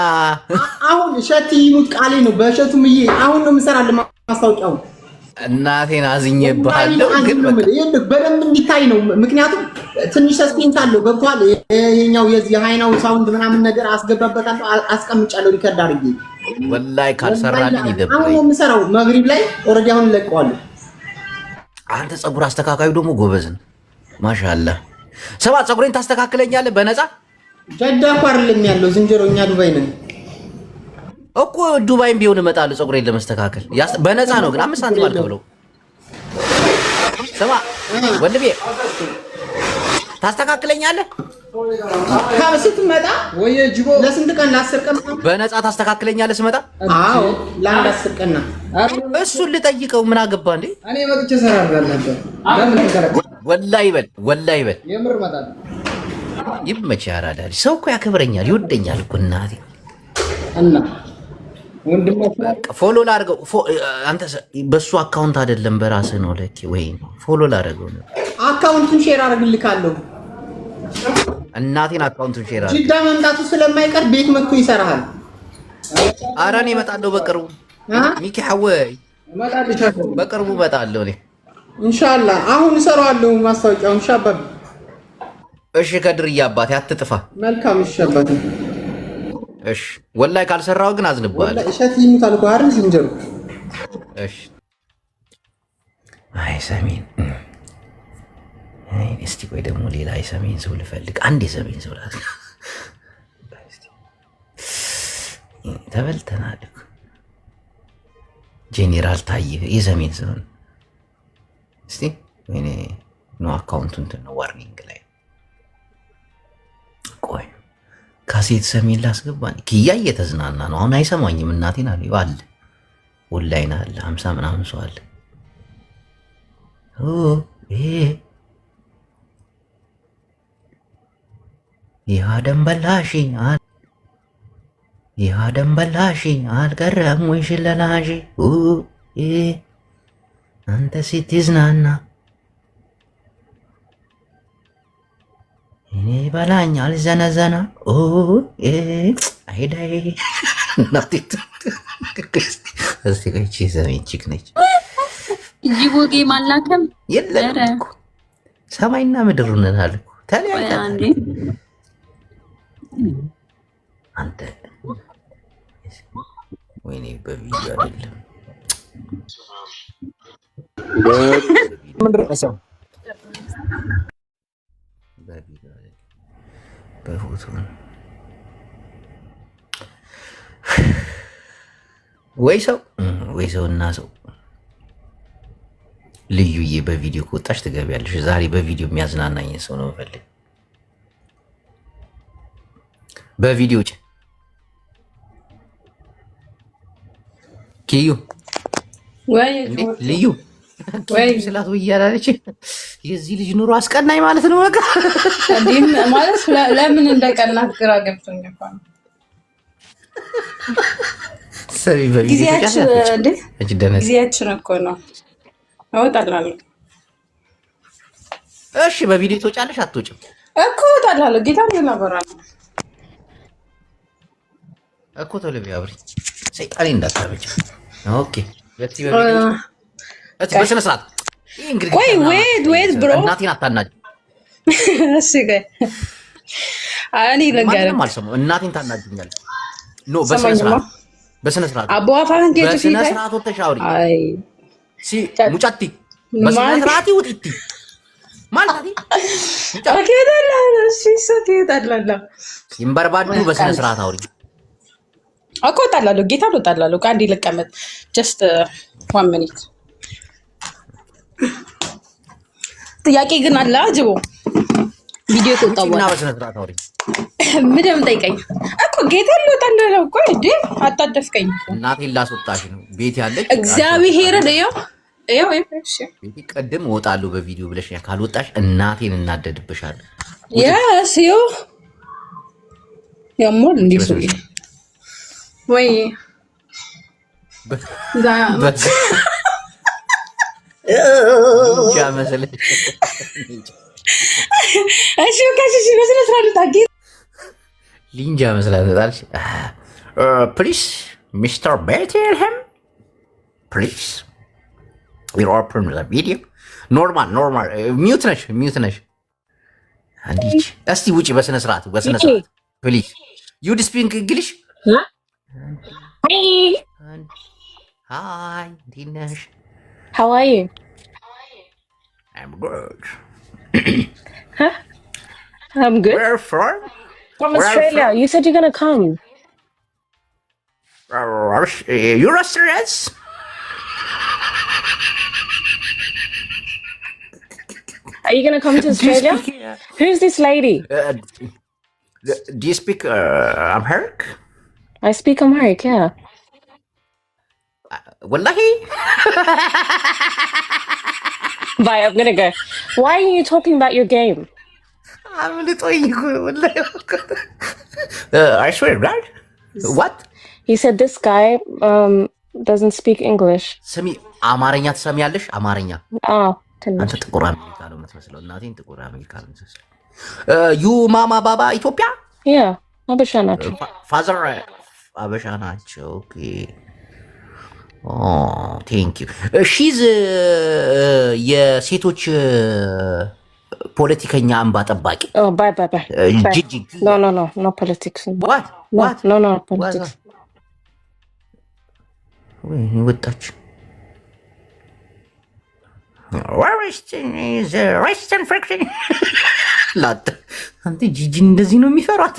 አሁን ሸቲ ይሙት ቃሌ ነው። በሸቱምዬ አሁን ነው የምሰራልህ ማስታወቂያው። እናቴን አዝኜብሃለሁ፣ ግን በደንብ እንዲታይ ነው። ምክንያቱም ትንሽ ሰስፔንስ አለው። ገብቷል። የኛው የዚህ ሃይናው ሳውንድ ምናምን ነገር አስገባበታለሁ፣ አስቀምጫለሁ ሪከርድ አድርጌ። ወላሂ ካልሰራልኝ ይደብረኝ። አሁን ነው የምሰራው። መግሪብ ላይ ኦልሬዲ አሁን ለቀዋለሁ። አንተ ፀጉር አስተካካዩ ደግሞ ጎበዝን ማሻአላ። ሰባ ፀጉሬን ታስተካክለኛለህ በነፃ? ጀዳ እኮ አይደለም ያለው ዝንጀሮ፣ እኛ ዱባይ ነን እኮ። ዱባይም ቢሆን እመጣለሁ ፀጉሬን ለመስተካከል በነፃ ነው፣ ግን 5 ሳንቲም አልከፍለው። ሰባ ወንድሜ ታስተካክለኛለህ? ስትመጣ ወይ ጅቦ ለስንት ቀን? ለ10 ቀን በነፃ ታስተካክለኛለህ ስመጣ? አዎ ለአንድ 10 ቀን ነው። እሱን ልጠይቀው ምን አገባ እንዴ? እኔ መጥቼ ሰራራለሁ ነበር። ለምን ተከራከረ? ወላሂ በል ወላሂ በል የምር መጣል ይመችህ። ያራዳል ሰው እኮ ያከብረኛል ይወደኛል እኮ እናቴ። እና ወንድሞች ፎሎ ላድርገው። አንተ በሱ አካውንት አይደለም በራስህ ነው ለኪ ወይ ፎሎ ላድርገው ነው። አካውንቱን ሼር አድርግልካለሁ። እናቴን አካውንቱን ሼር አድርግ። ጅዳ መምጣቱ ስለማይቀር ቤት መጥቶ ይሰራሃል። ኧረ እኔ እመጣለሁ በቅርቡ። ሚኪ ሐወይ እመጣልሻለሁ በቅርቡ እመጣለሁ እኔ ኢንሻአላህ። አሁን እሰራዋለሁ ማስታወቂያውን። ሻባብ እሺ ከድርያ አባቴ አትጥፋ። መልካም እሺ አባቴ እሺ። ወላሂ ካልሰራው ግን አዝንብሃለሁ። ወላሂ እሸት ይሙታል እኮ አይደል ዝንጀሮ። እሺ አይ ሰሜን እስቲ ቆይ ደግሞ ሌላ የሰሜን ሰው ልፈልግ። አንድ የሰሜን ሰው ላስ ተበልተናል። ጄኔራል ታዬ የሰሜን ሰው እስቲ እኔ ነው አካውንቱ እንትን ነው ዋርኒንግ ላይ ቆይ ካሴት ሰሜን ላስገባኝ። ኪያ እየተዝናና ነው አሁን አይሰማኝም። እናቴን አለ አለ ወላሂ ና አለ 50 ምናምን ሰው አለ። ኦ ይሃ ደንበላሽ ይሃ ደንበላሽ አልቀረም ወይ ሽለላሽ አንተ ስትዝናና እኔ በላኛል ዘነዘና አይዳይ እስቲ ከቺ ዘመንቺክ ነች ይቦጌ ማላከም የለም ሰማይና ምድር ነናል እኮ ተለያይተን አንተ ወይኔ በቪዲዮ አይደለም በፎቶ ወይ ሰውና ሰው ልዩዬ በቪዲዮ ከወጣሽ ትገቢያለሽ። ዛሬ በቪዲዮ የሚያዝናናኝ ሰው ነው የምፈልግ። በቪዲዮ ኪዩ ልዩ ስላት እያላለች የዚህ ልጅ ኑሮ አስቀናኝ ማለት ነው። በቃ ማለት ለምን እንደቀናት ግራ ገብቶኝ እኮ ነው። ጊዜያችን እኮ ነው። እወጣላለሁ። እሺ በቪዲዮ ትወጫለሽ አትወጭም? እኮ እወጣላለሁ። ጌታ ነው እኮ ቶሎ ቢያብሪ ሰይጣኔ እንዳታበጭ። ኦኬ በስነ ስርዓት ቆይ ዌት ብሮ እናቴን አታናጅ። እሺ ቆይ እኔ ልንገርህ አልሰማሁም። እናቴን ታናጅኛለሽ። ኖ በስነ ስርዓት አቦ አፋህን ከዚህ በስነ ስርዓት ወጥተሽ አውሪ። ሙጫቲ በስነ ስርዓት ውጥቲ ማለት ይንበርባዱ በስነ ስርዓት አውሪ። እኮ እወጣላለሁ። ጌታ እወጣላለሁ። አንዴ ልቀመጥ። ጀስት 1 ሚኒት። ጥያቄ ግን አለ አጅቦ ቪዲዮ ተወጣው እና በስነ ስርዓት አውሪ። ምንም ጠይቀኝ እኮ ጌታ እወጣላለሁ እኮ እንዴ አጣደፍከኝ። እናቴን ላስወጣሽ ነው ቤት ያለች እግዚአብሔር ነው። እሺ ቤት ቀደም እወጣለሁ በቪዲዮ ብለሽ ካልወጣሽ እናቴን እናደድብሻለሁ። ያሲዮ ያሞል እንዴ ሰው ወይ ያ መሰለኝ። እሺ ከሺ በስነ ስርዓት ታጊ ሊንጃ መስላለታል። ፕሊዝ ሚስተር ቤትልሄም ፕሊዝ ዊ ኦፕን ዘ ቪዲዮ። ኖርማል ሚውት ነሽ አንዲች። እስቲ ውጪ በስነ ስርዓት ፕሊዝ ዩ ስፒክ እንግሊሽ። Hi, Dinesh. How are you? I'm good. Huh? I'm good. Where from? From Australia. You said you're gonna come. You're Australians? Are you gonna come to Australia? Who's this lady? Do you speak Amharic? I speak Amharic, yeah. Wallahi. Bye, I'm gonna go. Why are you talking about your game? I'm little wallahi. I swear, right? What? He said this guy doesn't speak English. ስሚ አማርኛ ትሰሚያለሽ? አማርኛ ትንሽ አንተ ጥቁር አሜሪካ ነው የምትመስለው። እናቴን ጥቁር አሜሪካ ነው የምትመስለው። ዩ ማማ ባባ ኢትዮጵያ? Yeah, አበሻ ናቸው። ፋዘር አበሻ ናቸው። ኦኬ ቴንክ ዩ። ሺዝ የሴቶች ፖለቲከኛ እንባ ጠባቂ። ባይ ጂጂ ኖ ፖለቲክስ ኖ ፖለቲክስ። ወጣች ዌስተርን ፍሪክሽን ላጥ። አንተ ጂጂን እንደዚህ ነው የሚፈሯት?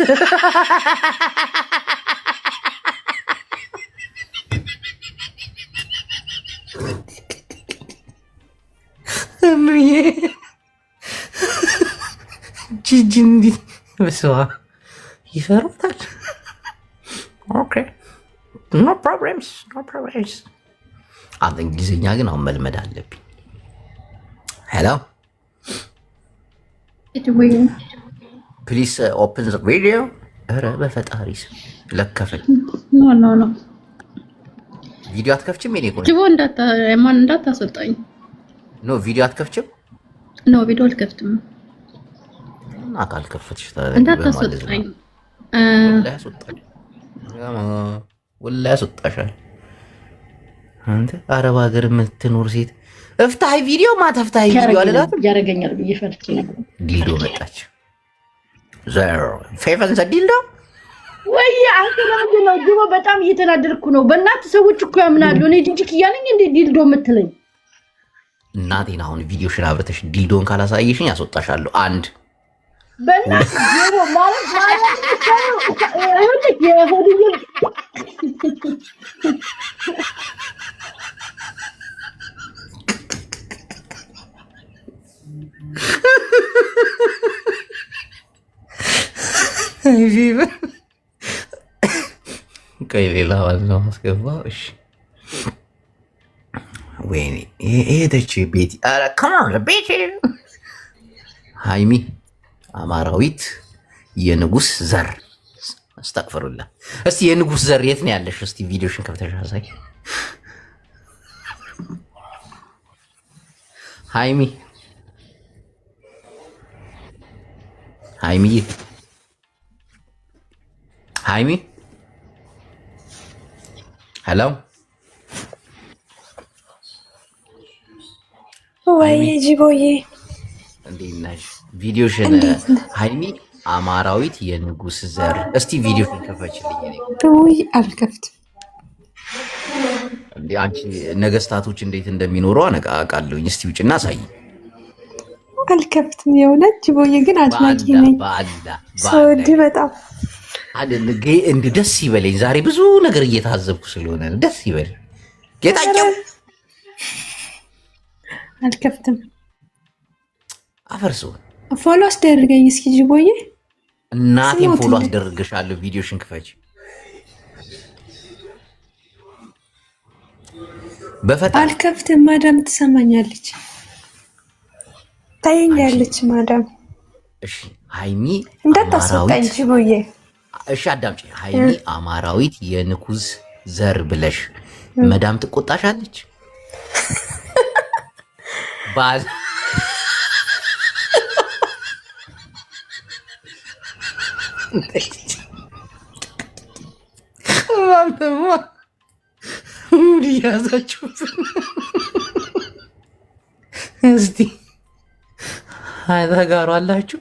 ጂጂ እንዲህ በስዋ ይፈሩታል። ኦኬ ኖ ፕሮብሌምስ። አንተ እንግሊዝኛ ግን አሁን መልመድ አለብኝ። ሄሎ ፕሊስ ኦፕን ዘ ቪዲዮ። ኧረ በፈጣሪ ስም ለከፈኝ። ኖ ቪዲዮ አትከፍችም? የኔ ቆንጆ ጅቦ ማን እንዳታስወጣኝ። ኖ ቪዲዮ አትከፍችም? ኖ ቪዲዮ አልከፍትም። እና ካልከፈትሽ እንዳታስወጣኝ። ወላሂ ያስወጣሻል። አንተ አረብ ሀገር የምትኖር ሴት እፍታህ ቪዲዮ ማተፍታህ ቪዲዮ አለላትም ያረጋኛል ብዬ ፈርቼ ነበር። ዲልዶ መጣች። ዘር ፌቨን ዘ ዲልዶ ወይ አንተ ለምንድን ነው ጅቦ? በጣም እየተናደድኩ ነው። በእናትህ ሰዎች እኮ ያምናሉ። እኔ ጅጅክ እያለኝ እንዴ ዲልዶ የምትለኝ? እናቴን አሁን ቪዲዮሽን አብረተሽ ዲልዶን ካላሳየሽኝ ያስወጣሻለሁ። አንድ በእናትህ ጅቦ ማለት የሆድዬ ቆይ ሌላ ዋናው አስገባው። እሺ ወይኔ ሄደች ቤቲ። ኧረ ከማን ቤቲ ሃይሚ አማራዊት የንጉስ ዘር አስተግፈሩላ። እስቲ የንጉስ ዘር የት ነው ያለሽ? እስቲ ቪዲዮሽን ከፍተሽ አሳይ ሃይሚ። ሃይሚ ሃይሚ ሄሎ ወይ ጅቦዬ እንዴት ነሽ? ቪዲዮሽን ሃይሚ አማራዊት የንጉስ ዘር እስቲ ቪዲዮሽን ከፈችልኝ። ወይ አልከፍትም። እንዴ አንቺ ነገስታቶች እንዴት እንደሚኖሩ አነቃቃለሁኝ። እስቲ ውጭና አሳይ። አልከፍትም። የእውነት ጅቦዬ ግን አድናቂ ነኝ። ሰውድ በጣም እንደ ደስ ይበለኝ። ዛሬ ብዙ ነገር እየታዘብኩ ስለሆነ ደስ ይበለኝ። ጌታቸው አልከፍትም። አፈርሶ ፎሎ አስደርገኝ እስኪ ጅቦዬ። እናቴን ፎሎ አስደርግሻለሁ። ቪዲዮሽን ክፈች በፈጣሪ። አልከፍትም። ማዳም ትሰማኛለች፣ ታየኛለች ማዳም። እሺ ሃይሚ እንዳታስወጣኝ ጅቦዬ። እሺ አዳምጪ። ሃይሚ አማራዊት የንኩስ ዘር ብለሽ መዳም ትቆጣሻለች። ባል ማምተማ ሙድ ያዛችሁት እስቲ ተጋሩ አላችሁ።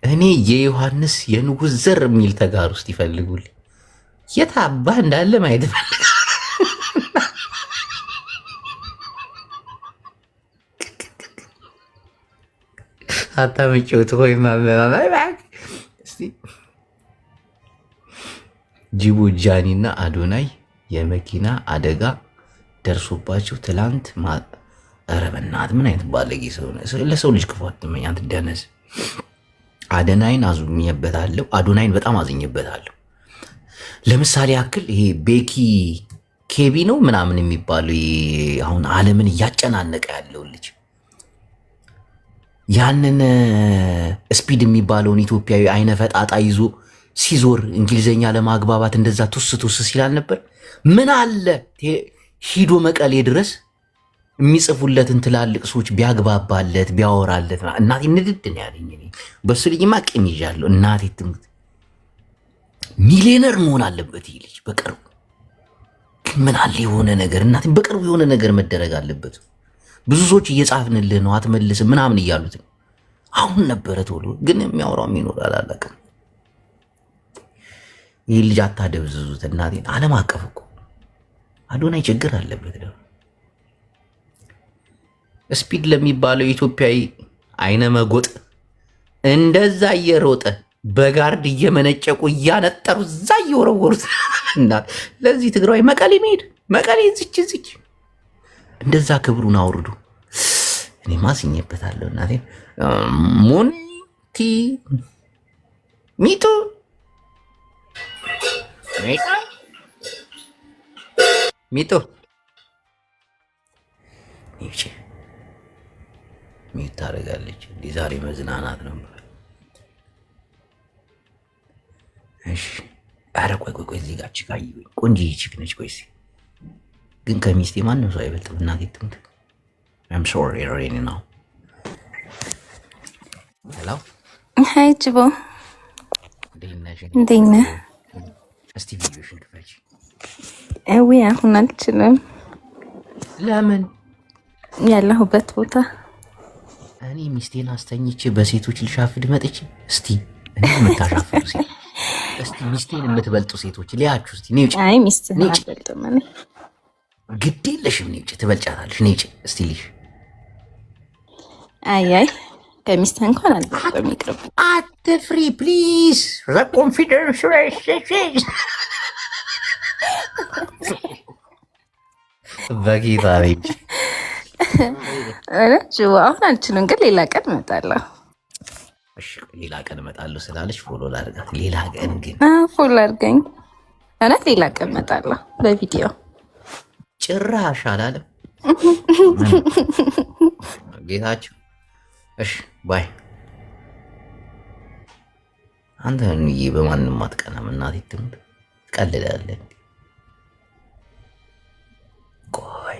እኔ የዮሐንስ የንጉስ ዘር የሚል ተጋር ውስጥ ይፈልጉልኝ። የት አባ እንዳለ ማየት ፈልጋለሁ። አታመጪውት ወይ እስቲ ጅቡ ጃኒና አዶናይ የመኪና አደጋ ደርሶባቸው ትላንት ኧረ በእናትህ ምን አይነት ባለጌ ሰው ነህ? ለሰው ልጅ ክፉ አትመኝ አንተ ደነዝ። አዶናይን አዝኜበታለሁ። አዶናይን በጣም አዝኜበታለሁ። ለምሳሌ ያክል ይሄ ቤኪ ኬቢ ነው ምናምን የሚባለው አሁን ዓለምን እያጨናነቀ ያለው ልጅ ያንን ስፒድ የሚባለውን ኢትዮጵያዊ አይነ ፈጣጣ ይዞ ሲዞር እንግሊዘኛ ለማግባባት እንደዛ ቱስ ቱስ ሲላል ነበር። ምን አለ ሂዶ መቀሌ ድረስ የሚጽፉለትን ትላልቅ ሰዎች ቢያግባባለት ቢያወራለት። እናቴ ንድድ ነው ያለኝ። በሱ ልጅማ ቂም ይዣለሁ። እናቴ ትሙት ሚሊዮነር መሆን አለበት ይህ ልጅ በቅርቡ። ምን አለ የሆነ ነገር እናቴ በቅርቡ የሆነ ነገር መደረግ አለበት። ብዙ ሰዎች እየጻፍንልህ ነው አትመልስም ምናምን እያሉት ነው። አሁን ነበረ ቶሎ ግን የሚያወራው ይኖራል አላውቅም። ይህ ልጅ አታደብዝዙት እናቴን። ዓለም አቀፍ እኮ አዶናይ ችግር አለበት ደግሞ። ስፒድ ለሚባለው ኢትዮጵያዊ አይነ መጎጥ እንደዛ እየሮጠ በጋርድ እየመነጨቁ እያነጠሩ እዛ እየወረወሩት እና ለዚህ ትግራዊ መቀሌ መሄድ መቀሌ ዝች እንደዛ ክብሩን አውርዱ። እኔ ማስኘበታለሁ እናቴ ሙንቲ ሚቱ ሚጡ ሚዩት ታደርጋለች። እንዲህ ዛሬ መዝናናት ነበር። እሺ ኧረ ቆይ እዚህ ጋር ችግር ቆንጆዬ ቺክ ነች። ቆይ ግን ከሚስቴ ማንም ሰው አይበልጥም። እናቴ ትሙት። I'm sorry already now. Hello? Hi ጅቦ እንዴት ነህ? እስቲ ቪዲዮሽን ክፈች። ውይ አሁን አልችልም። ለምን? ያለሁበት ቦታ እኔ ሚስቴን አስተኝቼ በሴቶች ልሻፍድ መጥቼ እስቲ እኔ የምታሻፍዱ ሴት እስቲ ሚስቴን የምትበልጡ ሴቶች ሊያችሁ እስቲ ነጭ። አይ ሚስትህን አልበልጥም እኔ። ግድ የለሽም ነጭ ትበልጫታለሽ። ነጭ እስቲ ልሽ አይ ከሚስትህ እንኳን አልበልጥም። ይቅርብ። አትፍሪ ፕሊዝ። ኮንፊደንስ በጌታ ነች። አሁን አልችልም፣ ግን ሌላ ቀን እመጣለሁ። እሺ ሌላ ቀን እመጣለሁ ስላለች ፎሎ ላድርጋት። ሌላ ቀን ግን ፎሎ አድርገኝ። እውነት ሌላ ቀን እመጣለሁ በቪዲዮ። ጭራሽ አላለም ጌታቸው። እሺ ባይ። አንተ እንዬ በማንም አትቀናም። እናቴ ትሙት ትቀልዳለህ። ቆይ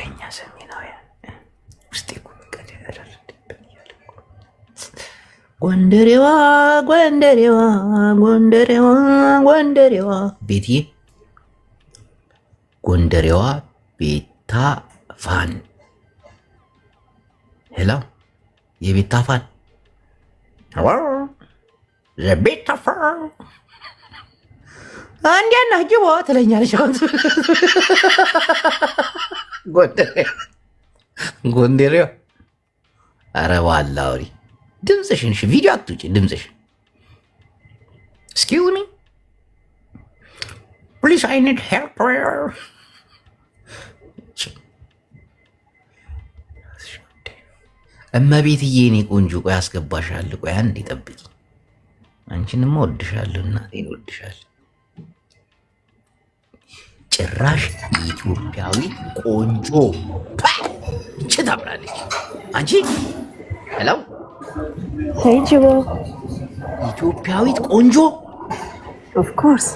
እኛ ሰሜናውያን ውስጤ ጎንደሬዋ ቤትዬ ጎንደሬዋ ቤታ ፋን ሄሎ የቤታ ፋን ቤታ ፋን አንዲያና ጅቦ ትለኛለች። ጎንደሬዋ ኧረ ዋላ አውሪ ድምፅሽን ቪዲዮ አትውጪ ድምፅሽን። Excuse me please I need help. እመቤትዬ እኔ ቆንጆ ቆይ አስገባሻለሁ። ቆይ አንዴ ጠብቂ። አንቺንማ ወድሻለሁ፣ እናቴን ወድሻለሁ። ጭራሽ ኢትዮጵያዊ ቆንጆ እቺ ታምራለች። አንቺ ሄሎ Hey ጅቦ ኢትዮጵያዊት ቆንጆ of course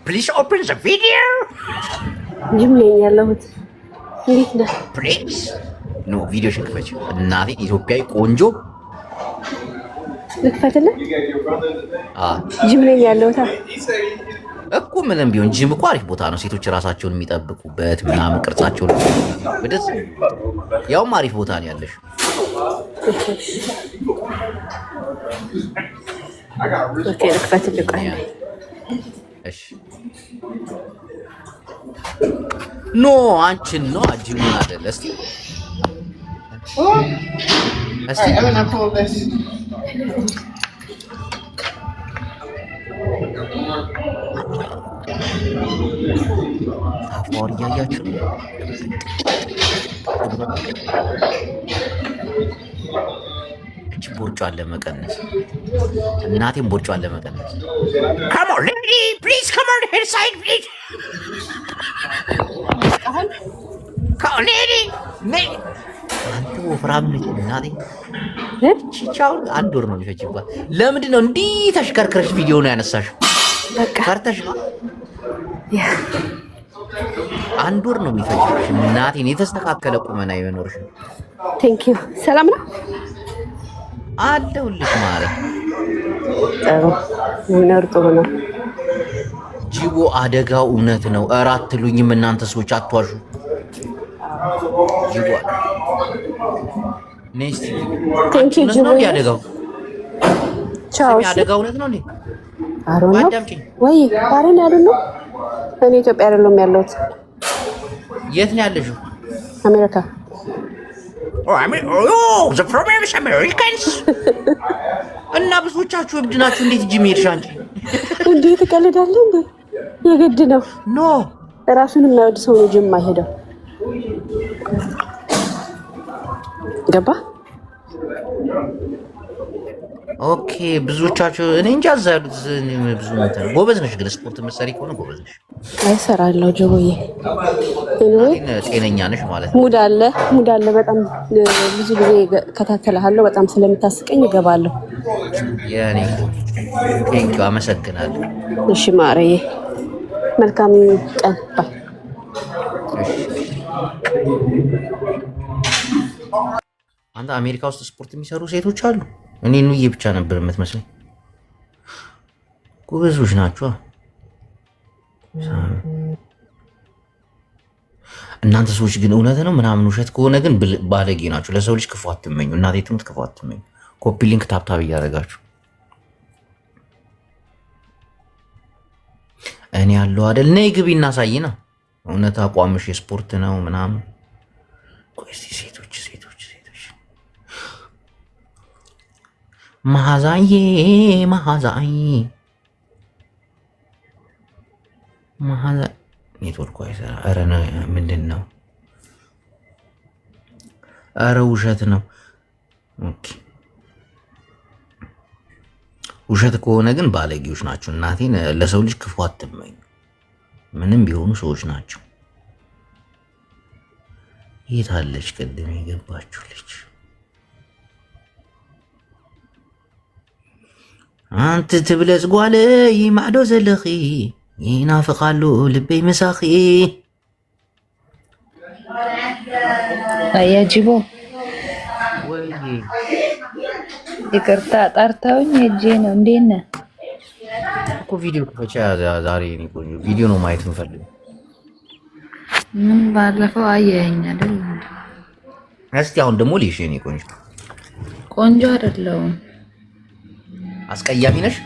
please open the video. ጅም ላይ ያለሁት እንዴት ነህ? please ኖ ቪዲዮ ሽክፈች እናቴ ኢትዮጵያዊ ቆንጆ ልክፈትልህ? አዎ ጅም ላይ ያለሁት እኮ ምንም ቢሆን ጂም እኮ አሪፍ ቦታ ነው። ሴቶች ራሳቸውን የሚጠብቁበት ምናምን ቅርጻቸውን በደስ ያውም አሪፍ ቦታ ነው ያለሽ። ኦኬ ልክፈትልህ። ቆይ እሺ ኖ አንቺን ነው ጂሙን አይደል? እስቲ አፎር ያያችሁ እቺ ቦርጫን ለመቀነስ እናቴም ቦርጫን ለመቀነስ come on lady please come on here side please come on lady አንተ ወፍራም ነች እናቴ። ቻው አንድ ወር ነው የሚፈጅባት። ለምንድን ነው እንዲህ ተሽከርከረሽ ቪዲዮ ነው ያነሳሽው? በቃ ፈርተሽ ነው? አንድ ወር ነው የሚፈጅብሽ እናቴን። የተስተካከለ ቁመና ይኖርሽ። ቴንክ ዩ። ሰላም ነው አለሁልሽ ማሬ። ጥሩ ነው፣ ጥሩ ነው። ጅቦ አደጋው እውነት ነው። ኧረ አትሉኝም እናንተ ሰዎች አትዋሹ። ጅቦ ኔክስት ቴንክ ዩ ጅቦ። ያደጋው ቻው። ያደጋው እውነት ነው እንዴ? አሮን ነው ወይ? አሮን ያሉ ነው። እኔ ኢትዮጵያ አይደለም ያለሁት። የት ነው ያለሽው? አሜሪካ። the problem is Americans እና ብዙዎቻችሁ እብድ ናችሁ። እንዴት ጂም ሄድሽ አንቺ? እንዴት ትቀልዳለህ እንዴ? የግድ ነው። ኖ ራሱን የማይወድ ሰው ነው ጂም የማይሄደው። ገባ? ኦኬ ብዙዎቻችሁ እኔ እንጃ እዛ ያሉት ብዙ እንትን ጎበዝ ነሽ፣ ግን ስፖርት መሰሪ ከሆነ ጎበዝ ነሽ። አይሰራለሁ ጆቦዬ። ጤነኛ ነሽ ማለት ነው። ሙድ አለ በጣም ብዙ ጊዜ ከታተልሃለሁ። በጣም ስለምታስቀኝ እገባለሁ። ያኔ ቴንኪው አመሰግናለሁ። እሺ ማርዬ መልካም ቀን ባይ። አንተ አሜሪካ ውስጥ ስፖርት የሚሰሩ ሴቶች አሉ። እኔ ኑዬ ብቻ ነበር የምትመስለኝ። ጎበዞች ናቸው። እናንተ ሰዎች ግን እውነት ነው ምናምን ውሸት ከሆነ ግን ባለጌ ናቸው። ለሰው ልጅ ክፉ አትመኙ። እናቴ ትሙት ክፉ አትመኙ። ኮፒ ሊንክ ታብታብ እያደረጋችሁ እኔ ያለው አይደል ነይ ግቢ እናሳይና እውነት አቋምሽ የስፖርት ነው ምናምን። ቆይ እስኪ ሴቶች መዓዛዬ ኔትወርኩ አይሰራ። ኧረ ምንድን ነው? ኧረ ውሸት ነው። ኦኬ ውሸት ከሆነ ግን ባለጌዎች ናቸው። እናቴን ለሰው ልጅ ክፉ አትመኙ። ምንም ቢሆኑ ሰዎች ናቸው። የት አለች ቅድም የገባችሁ ልጅ? አንተ ትብለጽ ጓለ ይማዕዶ ዘለኺ ይናፍቃሉ ልበይ መሳኺ። አያጅቦ ይቅርታ ጠርተውኝ ሄጄ ነው። እንዴት ነህ እኮ ቪዲዮ ከፈቻ ዛሬ እኔ ቆንጆ ቪዲዮ ነው ማየት የምፈልገው። ምን ባለፈው አየኸኝ አይደል? እስቲ አሁን ደግሞ ልሽ እኔ ቆንጆ አይደለሁም። አስቀያሚ ነሽ።